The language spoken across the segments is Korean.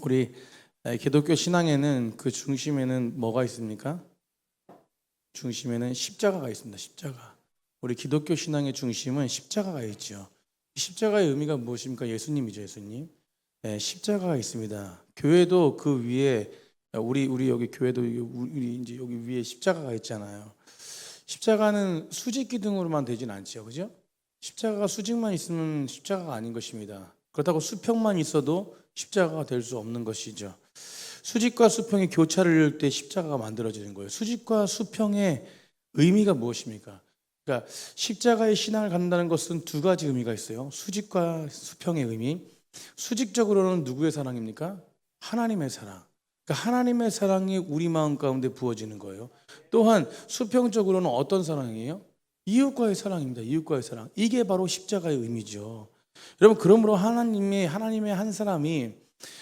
우리 기독교 신앙에는 그 중심에는 뭐가 있습니까? 중심에는 십자가가 있습니다. 십자가. 우리 기독교 신앙의 중심은 십자가가 있죠. 십자가의 의미가 무엇입니까? 예수님이죠, 예수님. 십자가가 있습니다. 교회도 그 위에 우리 여기 교회도 우리 이제 여기 위에 십자가가 있잖아요. 십자가는 수직 기둥으로만 되진 않죠, 그죠? 십자가가 수직만 있으면 십자가가 아닌 것입니다. 그렇다고 수평만 있어도 십자가가 될 수 없는 것이죠. 수직과 수평의 교차를 이룰 때 십자가가 만들어지는 거예요. 수직과 수평의 의미가 무엇입니까? 그러니까 십자가의 신앙을 갖는다는 것은 두 가지 의미가 있어요. 수직과 수평의 의미. 수직적으로는 누구의 사랑입니까? 하나님의 사랑. 그러니까 하나님의 사랑이 우리 마음 가운데 부어지는 거예요. 또한 수평적으로는 어떤 사랑이에요? 이웃과의 사랑입니다. 이웃과의 사랑. 이게 바로 십자가의 의미죠. 여러분, 그러므로 하나님의 한 사람이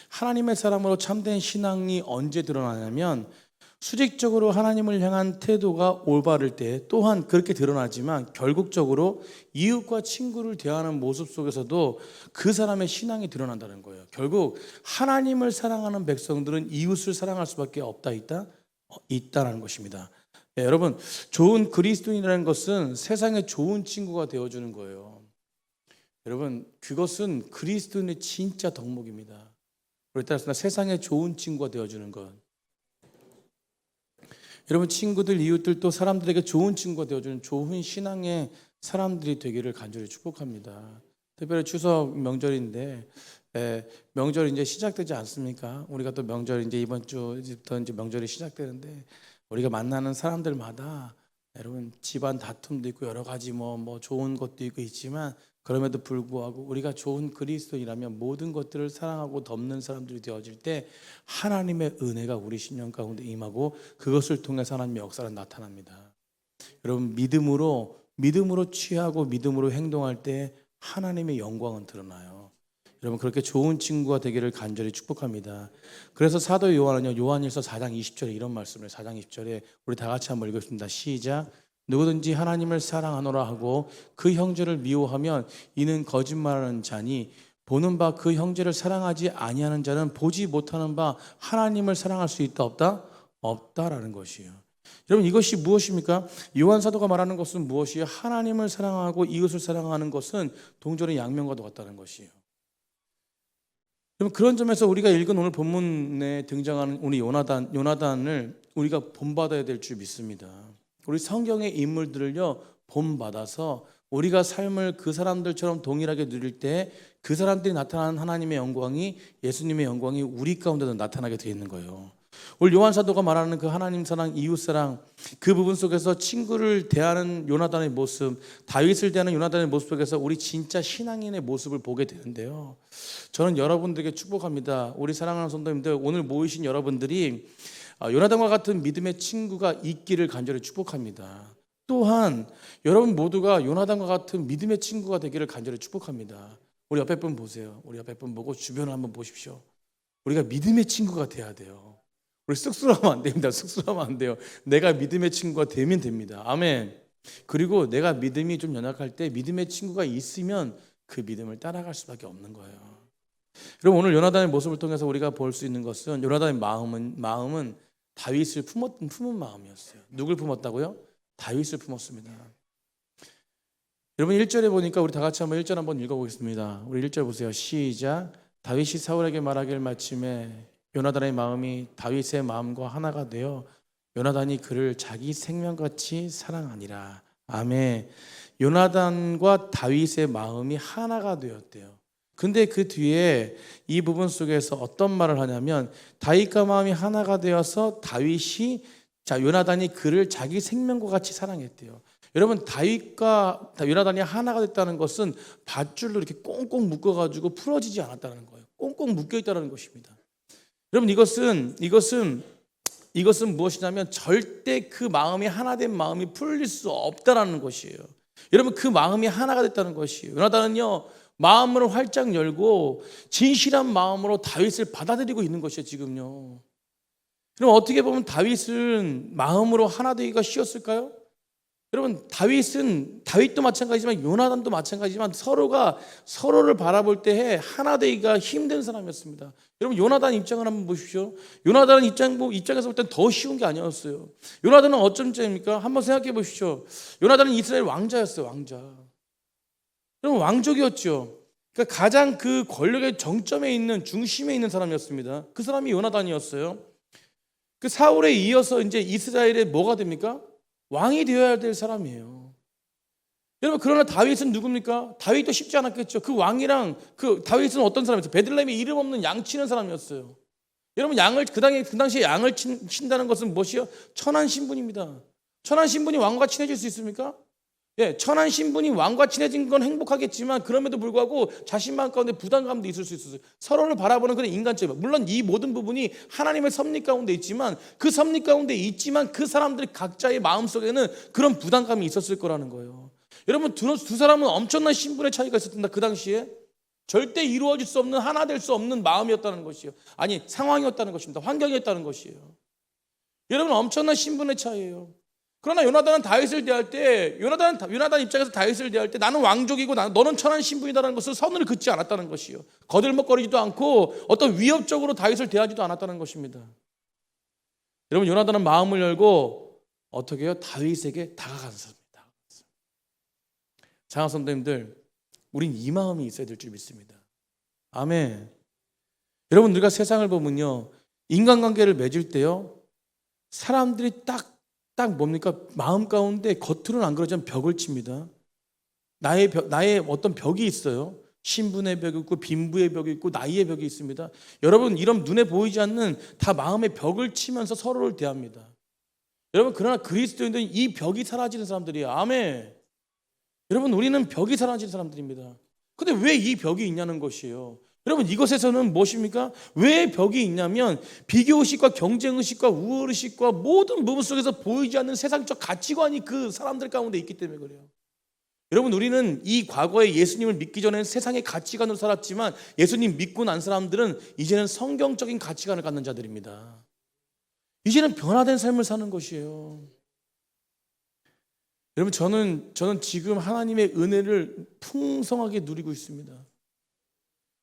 하나님의 사람으로 참된 신앙이 언제 드러나냐면 수직적으로 하나님을 향한 태도가 올바를 때, 또한 그렇게 드러나지만 결국적으로 이웃과 친구를 대하는 모습 속에서도 그 사람의 신앙이 드러난다는 거예요. 결국 하나님을 사랑하는 백성들은 이웃을 사랑할 수밖에 있다라는 것입니다. 여러분, 좋은 그리스도인이라는 것은 세상에 좋은 친구가 되어주는 거예요. 여러분, 그것은 그리스도인의 진짜 덕목입니다. 우리 따라서 세상에 좋은 친구가 되어주는 것. 여러분, 친구들, 이웃들, 또 사람들에게 좋은 친구가 되어주는 좋은 신앙의 사람들이 되기를 간절히 축복합니다. 특별히 추석 명절인데 명절이 이제 시작되지 않습니까? 우리가 또 명절 이제 이번 주부터 이제 명절이 시작되는데 우리가 만나는 사람들마다 여러분 집안 다툼도 있고 여러 가지 뭐 좋은 것도 있고 있지만 그럼에도 불구하고 우리가 좋은 그리스도인이라면 모든 것들을 사랑하고 덮는 사람들이 되어질 때 하나님의 은혜가 우리 신령 가운데 임하고 그것을 통해서 하나님의 역사는 나타납니다. 여러분, 믿음으로 취하고 믿음으로 행동할 때 하나님의 영광은 드러나요. 여러분, 그렇게 좋은 친구가 되기를 간절히 축복합니다. 그래서 사도 요한은요, 요한일서 4장 20절에 이런 말씀을 4장 20절에 우리 다 같이 한번 읽겠습니다. 시작. 누구든지 하나님을 사랑하노라 하고 그 형제를 미워하면 이는 거짓말하는 자니 보는 바 그 형제를 사랑하지 아니하는 자는 보지 못하는 바 하나님을 사랑할 수 있다 없다? 없다라는 것이에요. 여러분, 이것이 무엇입니까? 요한 사도가 말하는 것은 무엇이에요? 하나님을 사랑하고 이웃을 사랑하는 것은 동전의 양면과도 같다는 것이에요. 그럼 그런 점에서 우리가 읽은 오늘 본문에 등장하는 우리 요나단을 우리가 본받아야 될 줄 믿습니다. 우리 성경의 인물들을요 본받아서 우리가 삶을 그 사람들처럼 동일하게 누릴 때 그 사람들이 나타나는 하나님의 영광이, 예수님의 영광이 우리 가운데도 나타나게 되어 있는 거예요. 오늘 요한 사도가 말하는 그 하나님 사랑, 이웃 사랑, 그 부분 속에서 친구를 대하는 요나단의 모습, 다윗을 대하는 요나단의 모습 속에서 우리 진짜 신앙인의 모습을 보게 되는데요. 저는 여러분들에게 축복합니다. 우리 사랑하는 성도님들, 오늘 모이신 여러분들이 요나단과 같은 믿음의 친구가 있기를 간절히 축복합니다. 또한 여러분 모두가 요나단과 같은 믿음의 친구가 되기를 간절히 축복합니다. 우리 옆에 분 보세요. 우리 옆에 분 보고 주변을 한번 보십시오. 우리가 믿음의 친구가 돼야 돼요. 우리 쑥스러우면 안 됩니다. 쑥스러우면 안 돼요. 내가 믿음의 친구가 되면 됩니다. 아멘. 그리고 내가 믿음이 좀 연약할 때 믿음의 친구가 있으면 그 믿음을 따라갈 수밖에 없는 거예요. 여러분, 오늘 요나단의 모습을 통해서 우리가 볼 수 있는 것은 요나단의 마음은 다윗을 품은 마음이었어요. 누굴 품었다고요? 다윗을 품었습니다. 여러분, 1절에 보니까 우리 다 같이 한번 1절 한번 읽어보겠습니다. 우리 1절 보세요. 시작. 다윗이 사울에게 말하길 마침에 요나단의 마음이 다윗의 마음과 하나가 되어 요나단이 그를 자기 생명같이 사랑하니라. 아멘. 요나단과 다윗의 마음이 하나가 되었대요. 근데 그 뒤에 이 부분 속에서 어떤 말을 하냐면 다윗과 마음이 하나가 되어서 요나단이 그를 자기 생명과 같이 사랑했대요. 여러분, 다윗과 요나단이 하나가 됐다는 것은 밧줄로 이렇게 꽁꽁 묶어가지고 풀어지지 않았다는 거예요. 꽁꽁 묶여 있다는 것입니다. 여러분, 이것은 무엇이냐면 절대 그 마음이 하나 된 마음이 풀릴 수 없다라는 것이에요. 여러분, 그 마음이 하나가 됐다는 것이에요. 요나단은요 마음을 활짝 열고 진실한 마음으로 다윗을 받아들이고 있는 것이에요. 지금요. 그럼 어떻게 보면 다윗은 마음으로 하나 되기가 쉬웠을까요? 여러분 다윗도 마찬가지지만 요나단도 마찬가지지만 서로가 서로를 바라볼 때에 하나 되기가 힘든 사람이었습니다. 여러분 요나단 입장을 한번 보십시오. 요나단 입장에서 볼 땐 더 쉬운 게 아니었어요. 요나단은 어쩐 죄입니까? 한번 생각해 보십시오. 요나단은 이스라엘 왕자였어요. 왕자. 여러분 왕족이었죠. 그러니까 가장 그 권력의 정점에 있는 중심에 있는 사람이었습니다. 그 사람이 요나단이었어요. 그 사울에 이어서 이제 이스라엘의 뭐가 됩니까? 왕이 되어야 될 사람이에요. 여러분 그러나 다윗은 누굽니까? 다윗도 쉽지 않았겠죠. 그 왕이랑 그 다윗은 어떤 사람이었어요? 베들레헴에 이름 없는 양 치는 사람이었어요. 여러분 양을 그 당시에 양을 친다는 것은 무엇이요? 천한 신분입니다. 천한 신분이 왕과 친해질 수 있습니까? 예, 천한 신분이 왕과 친해진 건 행복하겠지만 그럼에도 불구하고 자신 마음 가운데 부담감도 있을 수 있어요. 서로를 바라보는 그런 인간적인, 물론 이 모든 부분이 하나님의 섭리 가운데 있지만 그 섭리 가운데 있지만 그 사람들이 각자의 마음속에는 그런 부담감이 있었을 거라는 거예요. 여러분 두 사람은 엄청난 신분의 차이가 있었습니다. 그 당시에 절대 이루어질 수 없는, 하나 될 수 없는 마음이었다는 것이요. 아니 상황이었다는 것입니다. 환경이었다는 것이에요. 여러분 엄청난 신분의 차이예요. 그러나 요나단은 다윗을 대할 때 요나단 입장에서 다윗을 대할 때 나는 왕족이고 너는 천한 신분이다라는 것을 선을 긋지 않았다는 것이요. 거들먹거리지도 않고 어떤 위협적으로 다윗을 대하지도 않았다는 것입니다. 여러분 요나단은 마음을 열고 어떻게 해요? 다윗에게 다가갔습니다. 사랑하는 성도님들, 우린 이 마음이 있어야 될 줄 믿습니다. 아멘. 여러분 우리가 세상을 보면요, 인간관계를 맺을 때요, 사람들이 딱 뭡니까? 마음 가운데 겉으로는 안 그러지만 벽을 칩니다. 나의 어떤 벽이 있어요. 신분의 벽이 있고 빈부의 벽이 있고 나이의 벽이 있습니다. 여러분 이런 눈에 보이지 않는 다 마음의 벽을 치면서 서로를 대합니다. 여러분 그러나 그리스도인들은 이 벽이 사라지는 사람들이에요. 아멘. 여러분 우리는 벽이 사라지는 사람들입니다. 근데 왜 이 벽이 있냐는 것이에요. 여러분 이것에서는 무엇입니까? 왜 벽이 있냐면 비교의식과 경쟁의식과 우월의식과 모든 부분 속에서 보이지 않는 세상적 가치관이 그 사람들 가운데 있기 때문에 그래요. 여러분 우리는 이 과거에 예수님을 믿기 전에는 세상의 가치관으로 살았지만 예수님 믿고 난 사람들은 이제는 성경적인 가치관을 갖는 자들입니다. 이제는 변화된 삶을 사는 것이에요. 여러분 저는 지금 하나님의 은혜를 풍성하게 누리고 있습니다.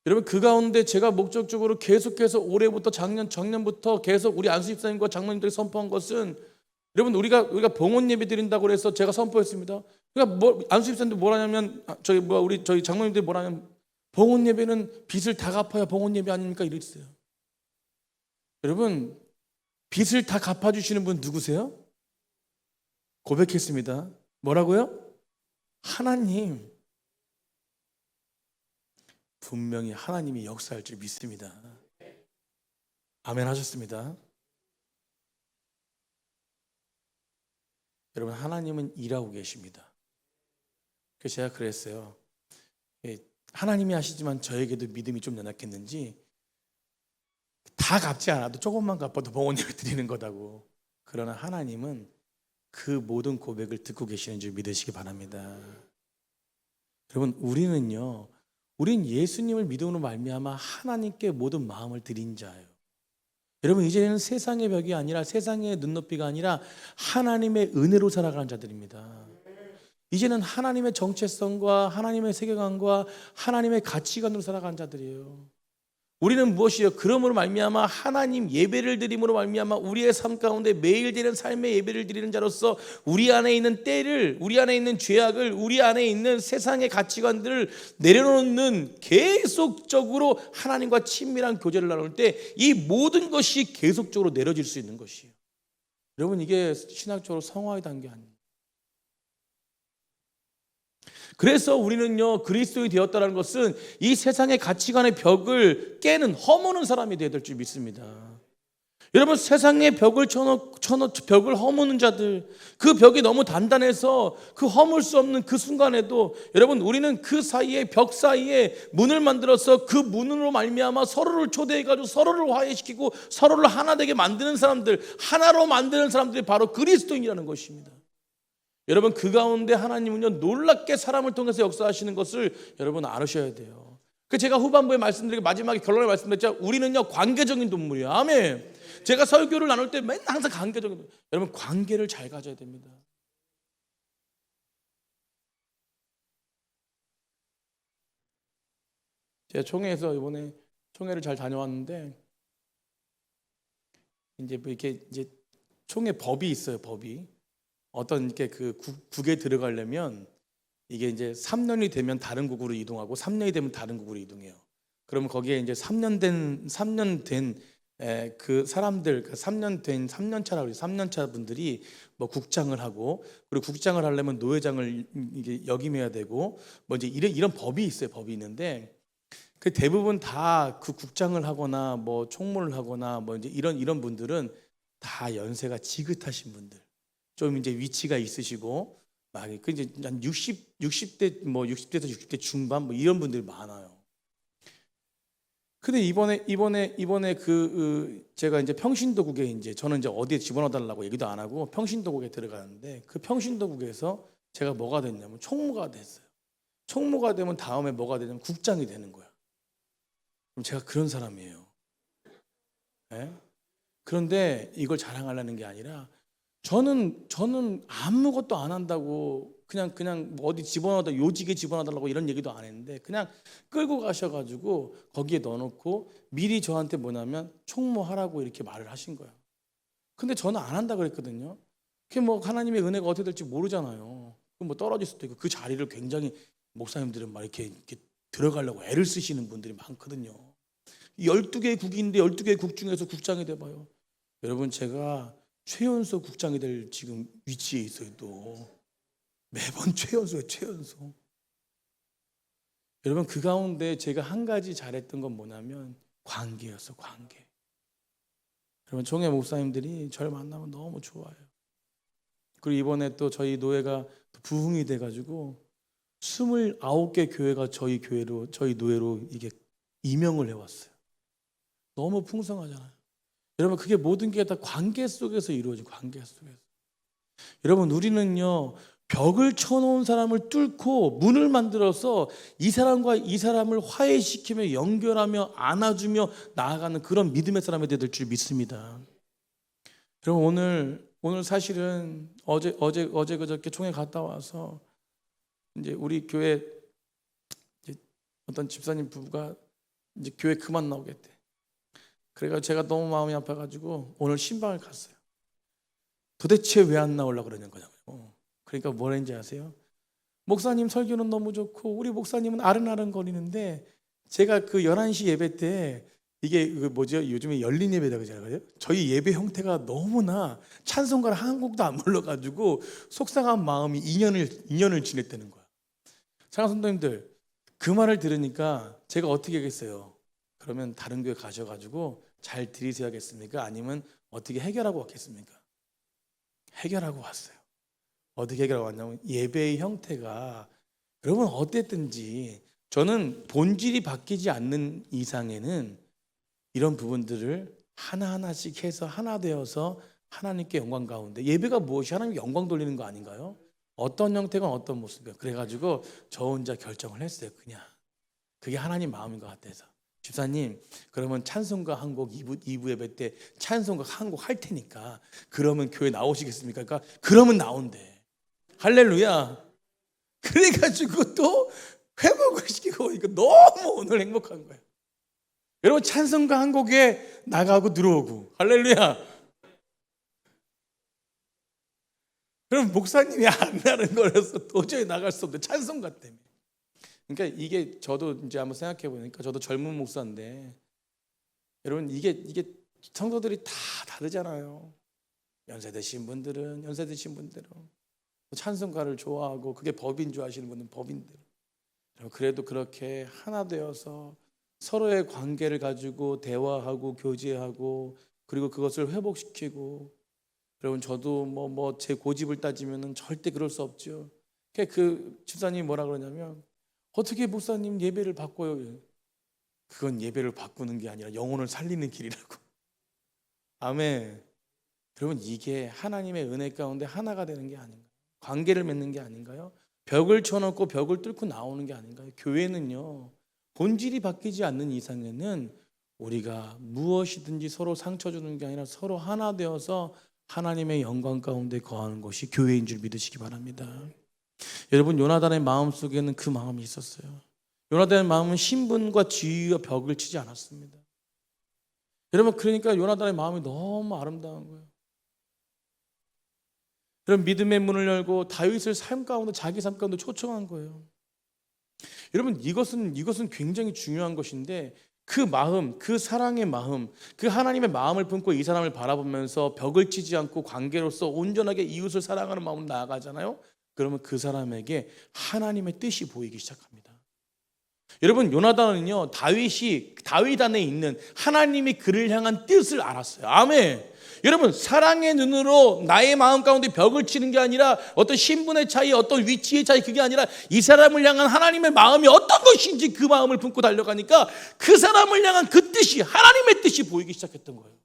여러분 그 가운데 제가 목적적으로 계속해서 올해부터 작년부터 계속 우리 안수 집사님과 장로님들이 선포한 것은, 여러분 우리가 봉헌 예배 드린다고 해서 제가 선포했습니다. 그러니까 안수 집사님들 뭐라냐면 저희 장로님들이 뭐라냐면 봉헌 예배는 빚을 다 갚아야 봉헌 예배 아닙니까? 이랬어요. 여러분 빚을 다 갚아주시는 분 누구세요? 고백했습니다. 뭐라고요? 하나님. 분명히 하나님이 역사할 줄 믿습니다. 아멘 하셨습니다. 여러분 하나님은 일하고 계십니다. 그래서 제가 그랬어요. 하나님이 하시지만 저에게도 믿음이 좀 연약했는지 다 갚지 않아도 조금만 갚아도 봉헌 예배 드리는 거다고. 그러나 하나님은 그 모든 고백을 듣고 계시는 줄 믿으시기 바랍니다. 여러분 우린 예수님을 믿음으로 말미암아 하나님께 모든 마음을 드린 자예요. 여러분 이제는 세상의 벽이 아니라 세상의 눈높이가 아니라 하나님의 은혜로 살아가는 자들입니다. 이제는 하나님의 정체성과 하나님의 세계관과 하나님의 가치관으로 살아가는 자들이에요. 우리는 무엇이요? 그러므로 말미암아 하나님 예배를 드림으로 말미암아 우리의 삶 가운데 매일 되는 삶의 예배를 드리는 자로서 우리 안에 있는 때를, 우리 안에 있는 죄악을, 우리 안에 있는 세상의 가치관들을 내려놓는, 계속적으로 하나님과 친밀한 교제를 나눌 때 이 모든 것이 계속적으로 내려질 수 있는 것이에요. 여러분 이게 신학적으로 성화의 단계 아니에요. 그래서 우리는요 그리스도인이 되었다는 것은 이 세상의 가치관의 벽을 깨는, 허무는 사람이 되어야 될 줄 믿습니다. 여러분 세상의 벽을 벽을 허무는 자들, 그 벽이 너무 단단해서 그 허물 수 없는 그 순간에도 여러분 우리는 그 사이에, 벽 사이에 문을 만들어서 그 문으로 말미암아 서로를 초대해가지고 서로를 화해시키고 서로를 하나 되게 만드는 사람들, 하나로 만드는 사람들이 바로 그리스도인이라는 것입니다. 여러분 그 가운데 하나님은요 놀랍게 사람을 통해서 역사하시는 것을 여러분 알으셔야 돼요. 그 제가 후반부에 말씀드리고 마지막에 결론에 말씀드렸죠. 우리는요 관계적인 동물이에요. 아멘. 제가 설교를 나눌 때 맨날 항상 관계적인, 여러분 관계를 잘 가져야 됩니다. 제가 총회에서 이번에 총회를 잘 다녀왔는데 이제 뭐 이렇게 이제 총회 법이 있어요. 법이 어떤 이렇게 그 국에 들어가려면 이게 이제 3년이 되면 다른 국으로 이동하고 3년이 되면 다른 국으로 이동해요. 그러면 거기에 이제 3년 된 그 사람들, 그 3년 된 3년차라고 그래요. 3년차 분들이 뭐 국장을 하고, 그리고 국장을 하려면 노회장을 이게 역임해야 되고, 뭐 이제 이런 법이 있어요. 법이 있는데 그 대부분 다 그 국장을 하거나 뭐 총무를 하거나 뭐 이제 이런 분들은 다 연세가 지긋하신 분들, 좀 이제 위치가 있으시고 막 그 이제 한 60대 뭐 60대에서 60대 중반 뭐 이런 분들이 많아요. 근데 이번에 제가 이제 평신도국에 이제 저는 이제 어디에 집어넣어 달라고 얘기도 안 하고 평신도국에 들어가는데 그 평신도국에서 제가 뭐가 됐냐면 총무가 됐어요. 총무가 되면 다음에 뭐가 되냐면 국장이 되는 거야. 그럼 제가 그런 사람이에요. 예? 그런데 이걸 자랑하려는 게 아니라 저는 아무것도 안 한다고 그냥 뭐 어디 집어넣어다 요직에 집어넣어달라고 이런 얘기도 안 했는데 그냥 끌고 가셔가지고 거기에 넣어놓고 미리 저한테 뭐냐면 총무하라고 이렇게 말을 하신 거야. 근데 저는 안 한다 그랬거든요. 그게 뭐 하나님의 은혜가 어떻게 될지 모르잖아요. 그럼 뭐 떨어질 수도 있고 그 자리를 굉장히 목사님들은 막 이렇게 들어가려고 애를 쓰시는 분들이 많거든요. 12개의 국인데 12개의 국 중에서 국장이 돼봐요. 여러분 제가 최연소 국장이 될 지금 위치에 있어요. 또 매번 최연소예요. 최연소. 여러분 그 가운데 제가 한 가지 잘했던 건 뭐냐면 관계였어. 관계. 여러분 총회 목사님들이 저를 만나면 너무 좋아요. 그리고 이번에 또 저희 노예가 부흥이 돼가지고 29개 교회가 저희 노예로 이게 임명을 해왔어요. 너무 풍성하잖아요. 여러분 그게 모든 게 다 관계 속에서 이루어진 관계 속에서. 여러분 우리는요 벽을 쳐놓은 사람을 뚫고 문을 만들어서 이 사람과 이 사람을 화해시키며 연결하며 안아주며 나아가는 그런 믿음의 사람이 될 줄 믿습니다. 여러분 오늘 사실은 어제 그저께 총회 갔다 와서 이제 우리 교회 이제 어떤 집사님 부부가 이제 교회 그만 나오겠대. 그래가지고 제가 너무 마음이 아파가지고 오늘 신방을 갔어요. 도대체 왜 안 나오려고 그러는 거냐고요. 그러니까 뭐랬는지 아세요? 목사님 설교는 너무 좋고 우리 목사님은 아른아른 거리는데 제가 그 11시 예배 때 이게 그 뭐죠? 요즘에 열린 예배라고 하잖아요. 저희 예배 형태가 너무나 찬송가를 한 곡도 안 불러가지고 속상한 마음이 2년을 지냈다는 거야. 사랑하는 성도님들 그 말을 들으니까 제가 어떻게 하겠어요? 그러면 다른 교회 가셔가지고 잘 들이셔야겠습니까? 아니면 어떻게 해결하고 왔겠습니까? 해결하고 왔어요. 어떻게 해결하고 왔냐면 예배의 형태가 여러분 어땠든지 저는 본질이 바뀌지 않는 이상에는 이런 부분들을 하나하나씩 해서 하나 되어서 하나님께 영광 가운데 예배가 무엇이 하나님께 영광 돌리는 거 아닌가요? 어떤 형태건 어떤 모습이요. 그래가지고 저 혼자 결정을 했어요. 그냥 그게 하나님 마음인 것 같아서 집사님 그러면 찬송가 한 곡 2부 예배 때 찬송가 한 곡 할 테니까 그러면 교회 나오시겠습니까? 그러니까 그러면 나온대. 할렐루야. 그래가지고 또 회복을 시키고 이거 너무 오늘 행복한 거예요. 여러분 찬송가 한 곡에 나가고 들어오고 할렐루야. 그럼 목사님이 안 나는 거라서 도저히 나갈 수 없는데 찬송가 때문에. 그러니까 이게 저도 이제 한번 생각해 보니까 저도 젊은 목사인데 여러분 이게 성도들이 다 다르잖아요. 연세 드신 분들은 찬송가를 좋아하고 그게 법인 줄 아시는 분은 법인대로. 그래도 그렇게 하나 되어서 서로의 관계를 가지고 대화하고 교제하고 그리고 그것을 회복시키고 여러분 저도 뭐 제 고집을 따지면은 절대 그럴 수 없죠. 그 집사님이 뭐라 그러냐면 어떻게 목사님 예배를 바꿔요? 그건 예배를 바꾸는 게 아니라 영혼을 살리는 길이라고. 아멘. 여러분 이게 하나님의 은혜 가운데 하나가 되는 게 아닌가요? 관계를 맺는 게 아닌가요? 벽을 쳐놓고 벽을 뚫고 나오는 게 아닌가요? 교회는요 본질이 바뀌지 않는 이상에는 우리가 무엇이든지 서로 상처 주는 게 아니라 서로 하나 되어서 하나님의 영광 가운데 거하는 것이 교회인 줄 믿으시기 바랍니다. 여러분 요나단의 마음속에는 그 마음이 있었어요. 요나단의 마음은 신분과 지위와 벽을 치지 않았습니다. 여러분, 그러니까 요나단의 마음이 너무 아름다운 거예요. 그런 믿음의 문을 열고 다윗을 삶 가운데, 자기 삶 가운데 초청한 거예요. 여러분, 이것은 굉장히 중요한 것인데, 그 마음, 그 사랑의 마음, 그 하나님의 마음을 품고 이 사람을 바라보면서 벽을 치지 않고 관계로서 온전하게 이웃을 사랑하는 마음으로 나아가잖아요. 그러면 그 사람에게 하나님의 뜻이 보이기 시작합니다. 여러분, 요나단은요, 다윗 안에 있는 하나님이 그를 향한 뜻을 알았어요. 아멘. 여러분, 사랑의 눈으로 나의 마음 가운데 벽을 치는 게 아니라 어떤 신분의 차이, 어떤 위치의 차이, 그게 아니라 이 사람을 향한 하나님의 마음이 어떤 것인지 그 마음을 품고 달려가니까 그 사람을 향한 그 뜻이, 하나님의 뜻이 보이기 시작했던 거예요.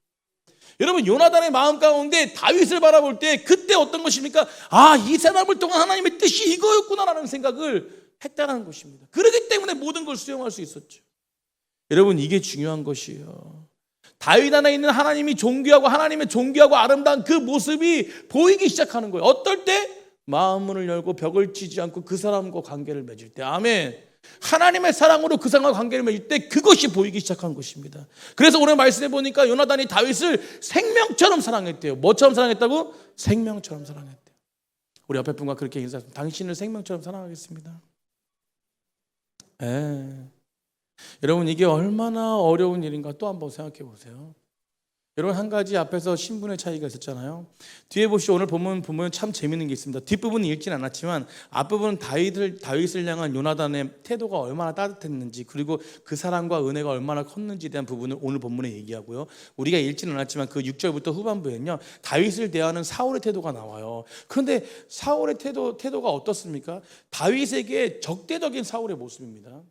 여러분, 요나단의 마음 가운데 다윗을 바라볼 때 그때 어떤 것입니까? 아, 이 사람을 통한 하나님의 뜻이 이거였구나라는 생각을 했다는 것입니다. 그렇기 때문에 모든 걸 수용할 수 있었죠. 여러분, 이게 중요한 것이에요. 다윗 안에 있는 하나님이 존귀하고 하나님의 존귀하고 아름다운 그 모습이 보이기 시작하는 거예요. 어떨 때? 마음 문을 열고 벽을 치지 않고 그 사람과 관계를 맺을 때. 아멘. 하나님의 사랑으로 그 사람과 관계를 맺을 때 그것이 보이기 시작한 것입니다. 그래서 오늘 말씀해 보니까 요나단이 다윗을 생명처럼 사랑했대요. 뭐처럼 사랑했다고? 생명처럼 사랑했대요. 우리 옆에 분과 그렇게 인사하세요. 당신을 생명처럼 사랑하겠습니다. 여러분, 이게 얼마나 어려운 일인가 또 한번 생각해 보세요. 여러분, 한 가지 앞에서 신분의 차이가 있었잖아요. 뒤에 보시죠. 오늘 보면 참 재밌는 게 있습니다. 뒷부분은 읽진 않았지만 앞부분은 다윗을 향한 요나단의 태도가 얼마나 따뜻했는지, 그리고 그 사랑과 은혜가 얼마나 컸는지에 대한 부분을 오늘 본문에 얘기하고요. 우리가 읽지는 않았지만 그 6절부터 후반부에는요, 다윗을 대하는 사울의 태도가 나와요. 그런데 사울의 태도가 어떻습니까? 다윗에게 적대적인 사울의 모습입니다.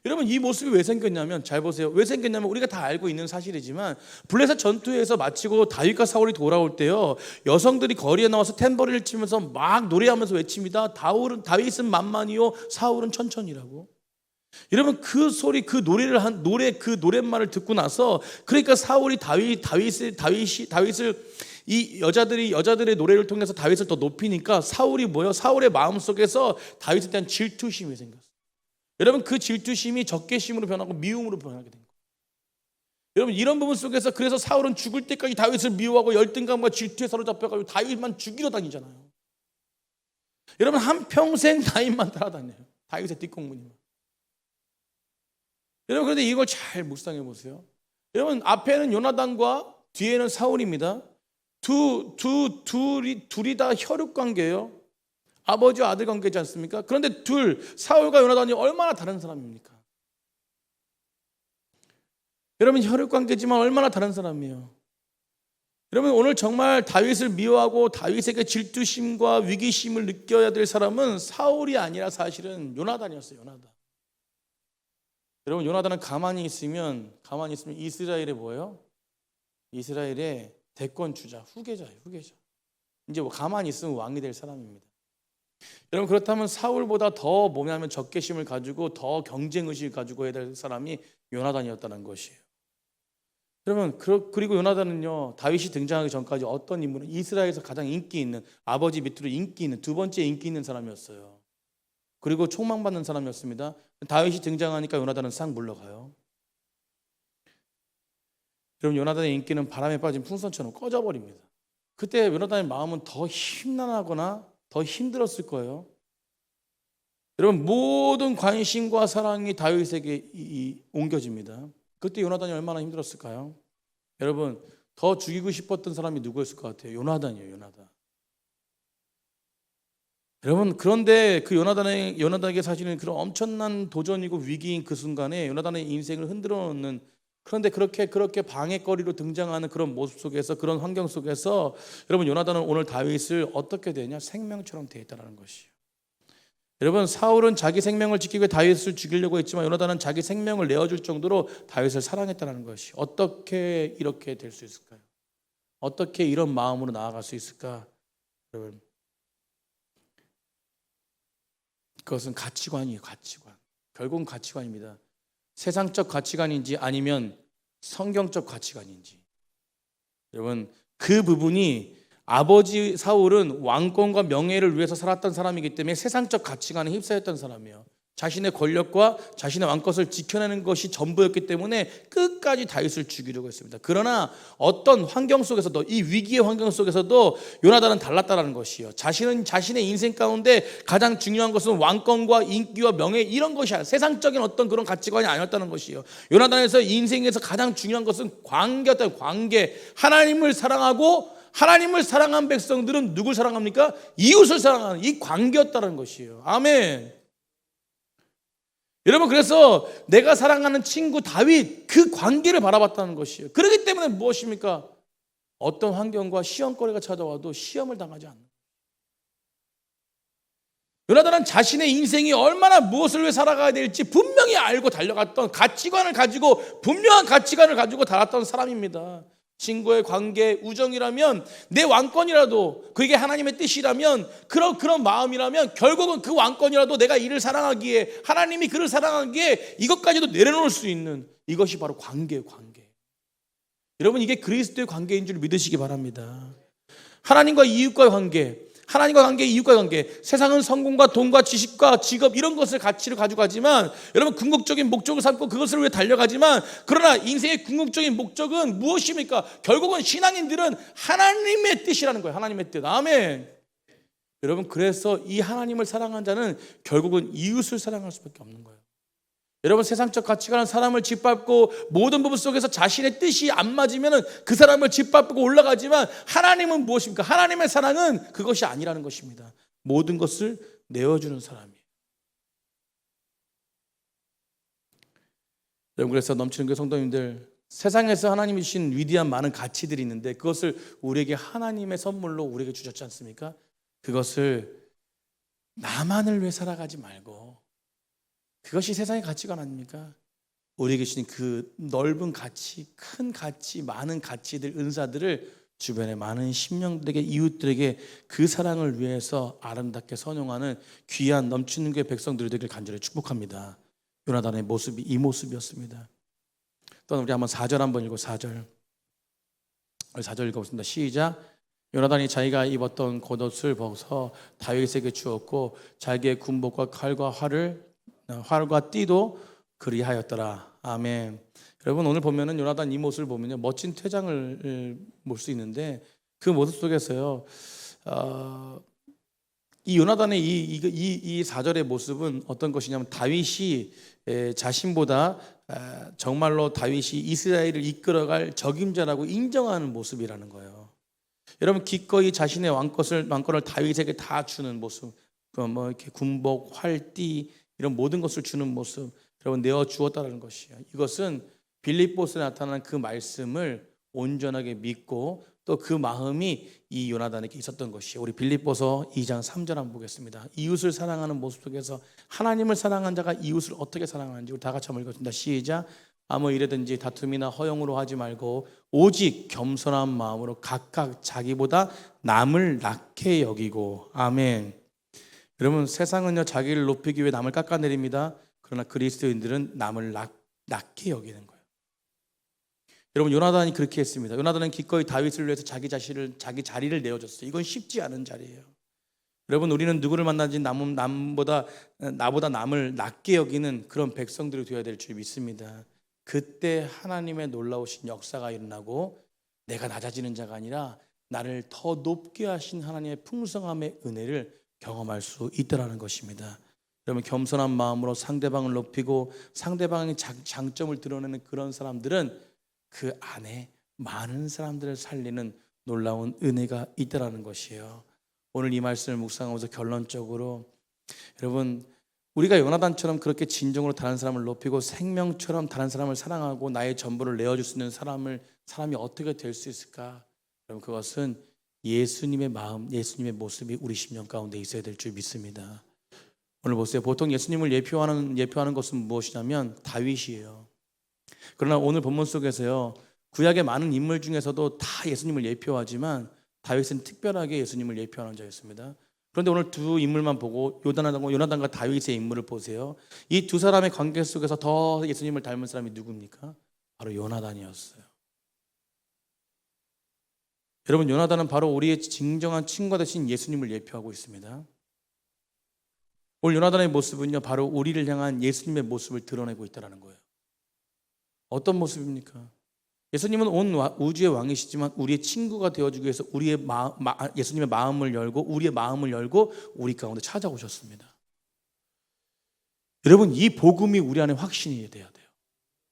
여러분, 이 모습이 왜 생겼냐면, 잘 보세요. 왜 생겼냐면 우리가 다 알고 있는 사실이지만 블레셋 전투에서 마치고 다윗과 사울이 돌아올 때요, 여성들이 거리에 나와서 탬버린을 치면서 막 노래하면서 외칩니다. 다윗은 만만이요 사울은 천천히라고. 여러분, 그 소리, 그 노랫말을 듣고 나서, 그러니까 사울이 다윗을 이 여자들의 노래를 통해서 다윗을 더 높이니까 사울이 뭐예요? 사울의 마음속에서 다윗에 대한 질투심이 생겼어요. 여러분, 그 질투심이 적개심으로 변하고 미움으로 변하게 된 거예요. 여러분, 이런 부분 속에서 그래서 사울은 죽을 때까지 다윗을 미워하고 열등감과 질투에 사로잡혀가지고 다윗만 죽이러 다니잖아요. 여러분, 한평생 다윗만 따라다녀요. 다윗의 뒷공문이만. 여러분, 그런데 이걸 잘 묵상해 보세요. 여러분, 앞에는 요나단과 뒤에는 사울입니다. 둘이 다 혈육 관계예요. 아버지와 아들 관계지 않습니까? 그런데 사울과 요나단이 얼마나 다른 사람입니까? 여러분, 혈육 관계지만 얼마나 다른 사람이에요. 여러분, 오늘 정말 다윗을 미워하고 다윗에게 질투심과 위기심을 느껴야 될 사람은 사울이 아니라 사실은 요나단이었어요. 요나단. 여러분, 요나단은 가만히 있으면 이스라엘의 뭐예요? 이스라엘의 대권 주자, 후계자예요. 후계자. 이제 가만히 있으면 왕이 될 사람입니다. 여러분, 그렇다면 사울보다 더 뭐냐면 적개심을 가지고 더 경쟁의식을 가지고 해야 될 사람이 요나단이었다는 것이에요. 여러분, 그리고 요나단은요, 다윗이 등장하기 전까지 어떤 인물은 이스라엘에서 가장 인기 있는, 아버지 밑으로 인기 있는, 두 번째 인기 있는 사람이었어요. 그리고 총망받는 사람이었습니다. 다윗이 등장하니까 요나단은 싹 물러가요. 여러분, 요나단의 인기는 바람에 빠진 풍선처럼 꺼져버립니다. 그때 요나단의 마음은 더 힘난하거나 더 힘들었을 거예요. 여러분, 모든 관심과 사랑이 다윗에게 옮겨집니다. 그때 요나단이 얼마나 힘들었을까요? 여러분, 더 죽이고 싶었던 사람이 누구였을 것 같아요? 요나단이에요. 요나단. 여러분, 그런데 그 요나단에게 사실은 그런 엄청난 도전이고 위기인 그 순간에 요나단의 인생을 흔들어 놓는, 그런데 그렇게 방해거리로 등장하는 그런 모습 속에서, 그런 환경 속에서 여러분, 요나단은 오늘 다윗을 어떻게 되냐? 생명처럼 대했다는 것이에요. 여러분, 사울은 자기 생명을 지키기 위해 다윗을 죽이려고 했지만 요나단은 자기 생명을 내어줄 정도로 다윗을 사랑했다는 것이, 어떻게 이렇게 될 수 있을까요? 어떻게 이런 마음으로 나아갈 수 있을까? 여러분, 그것은 가치관이에요. 가치관. 결국은 가치관입니다. 세상적 가치관인지 아니면 성경적 가치관인지. 여러분, 그 부분이, 아버지 사울은 왕권과 명예를 위해서 살았던 사람이기 때문에 세상적 가치관에 휩싸였던 사람이에요. 자신의 권력과 자신의 왕것을 지켜내는 것이 전부였기 때문에 끝까지 다윗을 죽이려고 했습니다. 그러나 어떤 환경 속에서도, 이 위기의 환경 속에서도 요나단은 달랐다는 것이요. 자신은 자신의 인생 가운데 가장 중요한 것은 왕권과 인기와 명예, 이런 것이 아니라 세상적인 어떤 그런 가치관이 아니었다는 것이요. 요나단에서 인생에서 가장 중요한 것은 관계였다. 관계. 하나님을 사랑하고, 하나님을 사랑한 백성들은 누굴 사랑합니까? 이웃을 사랑하는 이 관계였다는 것이에요. 아멘. 여러분, 그래서 내가 사랑하는 친구 다윗, 그 관계를 바라봤다는 것이에요. 그렇기 때문에 무엇입니까? 어떤 환경과 시험거리가 찾아와도 시험을 당하지 않는. 요나단은 자신의 인생이 얼마나 무엇을 위해 살아가야 될지 분명히 알고 달려갔던, 가치관을 가지고, 분명한 가치관을 가지고 달았던 사람입니다. 친구의 관계, 우정이라면, 내 왕권이라도, 그게 하나님의 뜻이라면, 그런 마음이라면 결국은 그 왕권이라도 내가 이를 사랑하기에, 하나님이 그를 사랑하기에 이것까지도 내려놓을 수 있는, 이것이 바로 관계예요. 관계. 여러분, 이게 그리스도의 관계인 줄 믿으시기 바랍니다. 하나님과 이웃과의 관계, 하나님과 관계, 이웃과 관계. 세상은 성공과 돈과 지식과 직업, 이런 것을 가치를 가지고 가지만, 여러분, 궁극적인 목적을 삼고 그것을 위해 달려가지만, 그러나 인생의 궁극적인 목적은 무엇입니까? 결국은 신앙인들은 하나님의 뜻이라는 거예요. 하나님의 뜻. 아멘. 여러분, 그래서 이 하나님을 사랑한 자는 결국은 이웃을 사랑할 수밖에 없는 거예요. 여러분, 세상적 가치관은 사람을 짓밟고 모든 부분 속에서 자신의 뜻이 안 맞으면 그 사람을 짓밟고 올라가지만, 하나님은 무엇입니까? 하나님의 사랑은 그것이 아니라는 것입니다. 모든 것을 내어주는 사람이에요. 여러분, 그래서 넘치는 교회 성도님들, 세상에서 하나님이 주신 위대한 많은 가치들이 있는데 그것을 우리에게 하나님의 선물로 우리에게 주셨지 않습니까? 그것을 나만을 위해 살아가지 말고, 그것이 세상의 가치관 아닙니까? 우리에게 주신 그 넓은 가치, 큰 가치, 많은 가치들, 은사들을 주변의 많은 심령들에게, 이웃들에게 그 사랑을 위해서 아름답게 선용하는 귀한 넘치는 교회 백성들이 되길 간절히 축복합니다. 요나단의 모습이 이 모습이었습니다. 또 우리 한번 4절 한번 읽고, 4절 읽어보겠습니다. 시작. 요나단이 자기가 입었던 겉옷을 벗어 다윗에게 주었고 자기의 군복과 칼과 활과 띠도 그리하였더라. 아멘. 여러분, 오늘 보면은 요나단 이 모습을 보면요, 멋진 퇴장을 볼 수 있는데, 그 모습 속에서요, 이 요나단의 이 4절의 모습은 어떤 것이냐면, 다윗이 자신보다 정말로 다윗이 이스라엘을 이끌어갈 적임자라고 인정하는 모습이라는 거예요. 여러분, 기꺼이 자신의 왕권을 다윗에게 다 주는 모습, 뭐 이렇게 군복, 활띠, 이런 모든 것을 주는 모습, 여러분, 내어 주었다는 것이에요. 이것은 빌립보서에 나타난 그 말씀을 온전하게 믿고 또 그 마음이 이 요나단에게 있었던 것이에요. 우리 빌립보서 2장 3절 한번 보겠습니다. 이웃을 사랑하는 모습 속에서 하나님을 사랑한 자가 이웃을 어떻게 사랑하는지 우리 다 같이 한번 읽겠습니다. 시작. 아무 일에든지 다툼이나 허용으로 하지 말고 오직 겸손한 마음으로 각각 자기보다 남을 낮게 여기고. 아멘. 여러분, 세상은요, 자기를 높이기 위해 남을 깎아내립니다. 그러나 그리스도인들은 남을 낮게 여기는 거예요. 여러분, 요나단이 그렇게 했습니다. 요나단은 기꺼이 다윗을 위해서 자기 자리를 내어줬어요. 이건 쉽지 않은 자리예요. 여러분, 우리는 누구를 만나든지 나보다 남을 낮게 여기는 그런 백성들이 되어야 될 줄 믿습니다. 그때 하나님의 놀라우신 역사가 일어나고, 내가 낮아지는 자가 아니라 나를 더 높게 하신 하나님의 풍성함의 은혜를 경험할 수 있다는 것입니다. 여러분, 겸손한 마음으로 상대방을 높이고 상대방의 장점을 드러내는 그런 사람들은 그 안에 많은 사람들을 살리는 놀라운 은혜가 있다는 것이에요. 오늘 이 말씀을 묵상하면서 결론적으로, 여러분, 우리가 요나단처럼 그렇게 진정으로 다른 사람을 높이고 생명처럼 다른 사람을 사랑하고 나의 전부를 내어줄 수 있는 사람이 어떻게 될 수 있을까? 여러분, 그것은 예수님의 마음, 예수님의 모습이 우리 심령 가운데 있어야 될 줄 믿습니다. 오늘 보세요. 보통 예수님을 예표하는 것은 무엇이냐면 다윗이에요. 그러나 오늘 본문 속에서요, 구약의 많은 인물 중에서도 다 예수님을 예표하지만 다윗은 특별하게 예수님을 예표하는 자였습니다. 그런데 오늘 두 인물만 보고 요나단과 다윗의 인물을 보세요. 이 두 사람의 관계 속에서 더 예수님을 닮은 사람이 누굽니까? 바로 요나단이었어요. 여러분, 요나단은 바로 우리의 진정한 친구가 되신 예수님을 예표하고 있습니다. 오늘 요나단의 모습은요, 바로 우리를 향한 예수님의 모습을 드러내고 있다는 거예요. 어떤 모습입니까? 예수님은 온 우주의 왕이시지만 우리의 친구가 되어주기 위해서 예수님의 마음을 열고 우리의 마음을 열고 우리 가운데 찾아오셨습니다. 여러분, 이 복음이 우리 안에 확신이 돼야 돼요.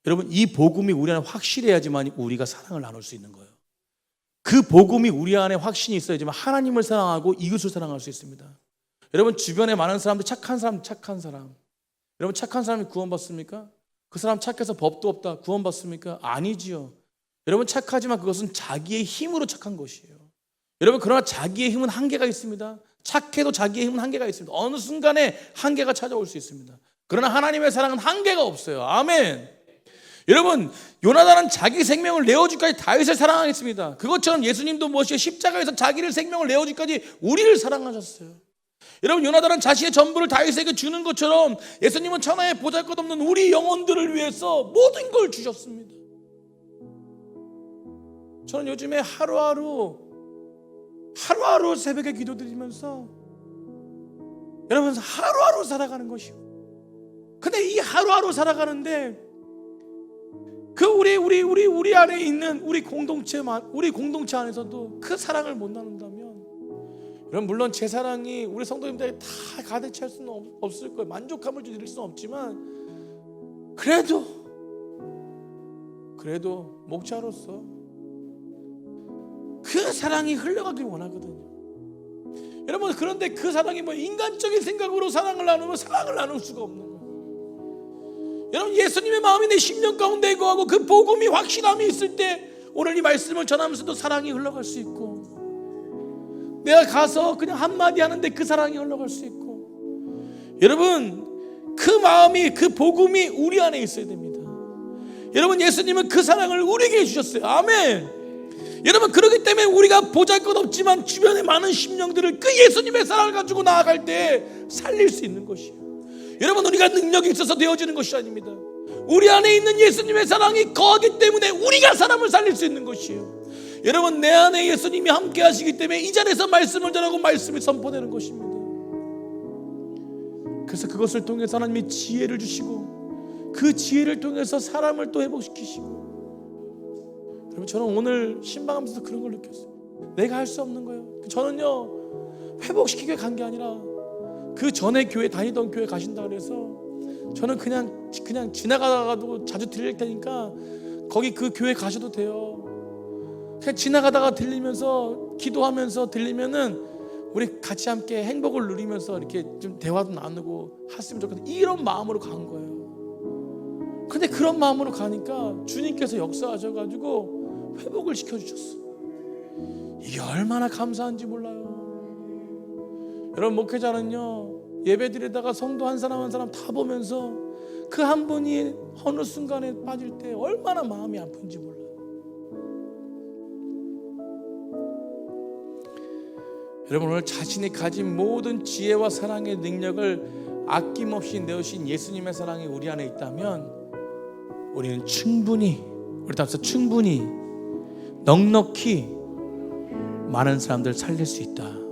여러분, 이 복음이 우리 안에 확실해야지만 우리가 사랑을 나눌 수 있는 거예요. 그 복음이 우리 안에 확신이 있어야지만 하나님을 사랑하고 이웃을 사랑할 수 있습니다. 여러분, 주변에 많은 사람들, 착한 사람, 여러분, 착한 사람이 구원받습니까? 그 사람 착해서 법도 없다 구원받습니까? 아니지요. 여러분, 착하지만 그것은 자기의 힘으로 착한 것이에요. 여러분, 그러나 자기의 힘은 한계가 있습니다. 착해도 자기의 힘은 한계가 있습니다. 어느 순간에 한계가 찾아올 수 있습니다. 그러나 하나님의 사랑은 한계가 없어요. 아멘. 여러분, 요나단은 자기 생명을 내어주기까지 다윗을 사랑하겠습니다. 그것처럼 예수님도 무엇이요? 십자가에서 자기를 생명을 내어주기까지 우리를 사랑하셨어요. 여러분, 요나단은 자신의 전부를 다윗에게 주는 것처럼 예수님은 천하에 보잘것없는 우리 영혼들을 위해서 모든 걸 주셨습니다. 저는 요즘에 하루하루 새벽에 기도드리면서 여러분, 하루하루 살아가는 것이요. 근데 이 하루하루 살아가는데 그 우리 안에 있는 우리 공동체 안에서도 그 사랑을 못 나눈다면, 여러분, 물론 제 사랑이 우리 성도님들에게 다 가득 찰 수는 없을 거예요. 만족함을 드릴 수는 없지만 그래도 목자로서 그 사랑이 흘러가길 원하거든요. 여러분, 그런데 그 사랑이 인간적인 생각으로 사랑을 나누면 사랑을 나눌 수가 없는 거예요. 여러분, 예수님의 마음이 내 심령 가운데 거하고 그 복음이 확실함이 있을 때 오늘 이 말씀을 전하면서도 사랑이 흘러갈 수 있고, 내가 가서 그냥 한마디 하는데 그 사랑이 흘러갈 수 있고, 여러분, 그 마음이, 그 복음이 우리 안에 있어야 됩니다. 여러분, 예수님은 그 사랑을 우리에게 주셨어요. 아멘. 여러분, 그렇기 때문에 우리가 보잘것없지만 주변에 많은 심령들을 그 예수님의 사랑을 가지고 나아갈 때 살릴 수 있는 것이에요. 여러분, 우리가 능력이 있어서 되어지는 것이 아닙니다. 우리 안에 있는 예수님의 사랑이 거하기 때문에 우리가 사람을 살릴 수 있는 것이에요. 여러분, 내 안에 예수님이 함께 하시기 때문에 이 자리에서 말씀을 전하고 말씀을 선포되는 것입니다. 그래서 그것을 통해서 하나님이 지혜를 주시고 그 지혜를 통해서 사람을 또 회복시키시고, 여러분, 저는 오늘 신방하면서 그런 걸 느꼈어요. 내가 할 수 없는 거예요. 저는요, 회복시키게 간 게 아니라 그 전에 교회 다니던 교회 가신다 그래서 저는 그냥 지나가다가도 자주 들릴 테니까 거기 그 교회 가셔도 돼요. 그냥 지나가다가 들리면서 기도하면서 들리면은 우리 같이 함께 행복을 누리면서 이렇게 좀 대화도 나누고 했으면 좋겠다, 이런 마음으로 간 거예요. 근데 그런 마음으로 가니까 주님께서 역사하셔가지고 회복을 시켜주셨어. 이게 얼마나 감사한지 몰라요. 여러분, 목회자는요, 예배 드리다가 성도 한 사람 한 사람 다 보면서 그 한 분이 어느 순간에 빠질 때 얼마나 마음이 아픈지 몰라요. 여러분, 오늘 자신이 가진 모든 지혜와 사랑의 능력을 아낌없이 내어주신 예수님의 사랑이 우리 안에 있다면 우리는 충분히 넉넉히 많은 사람들 살릴 수 있다.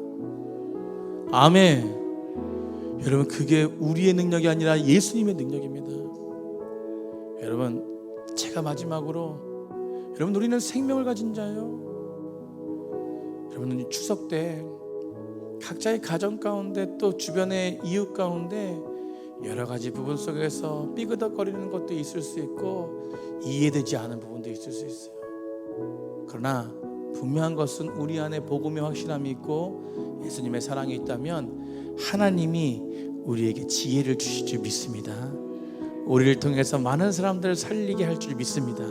아멘. 여러분, 그게 우리의 능력이 아니라 예수님의 능력입니다. 여러분, 제가 마지막으로, 여러분, 우리는 생명을 가진 자예요. 여러분, 추석 때 각자의 가정 가운데 또 주변의 이웃 가운데 여러 가지 부분 속에서 삐그덕거리는 것도 있을 수 있고 이해되지 않은 부분도 있을 수 있어요. 그러나 분명한 것은 우리 안에 복음의 확실함이 있고 예수님의 사랑이 있다면 하나님이 우리에게 지혜를 주실 줄 믿습니다. 우리를 통해서 많은 사람들을 살리게 할 줄 믿습니다.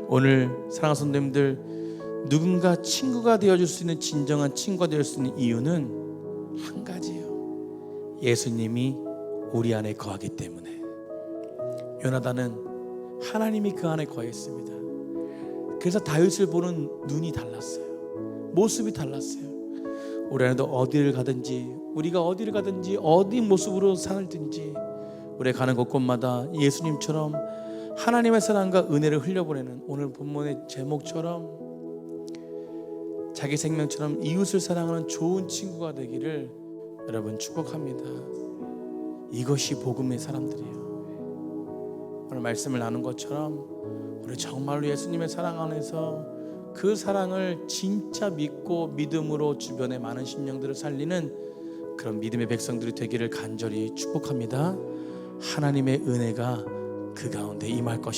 오늘 사랑하는 성도님들, 누군가 친구가 되어줄 수 있는, 진정한 친구가 될 수 있는 이유는 한 가지예요. 예수님이 우리 안에 거하기 때문에. 요나단은 하나님이 그 안에 거했습니다. 그래서 다윗을 보는 눈이 달랐어요. 모습이 달랐어요. 우리 안에도 우리가 어디를 가든지 어디 모습으로 살든지 우리가 가는 곳곳마다 예수님처럼 하나님의 사랑과 은혜를 흘려보내는, 오늘 본문의 제목처럼 자기 생명처럼 이웃을 사랑하는 좋은 친구가 되기를 여러분 축복합니다. 이것이 복음의 사람들이에요. 오늘 말씀을 나눈 것처럼 우리 정말로 예수님의 사랑 안에서 그 사랑을 진짜 믿고 믿음으로 주변의 많은 심령들을 살리는 그런 믿음의 백성들이 되기를 간절히 축복합니다. 하나님의 은혜가 그 가운데 임할 것입니다.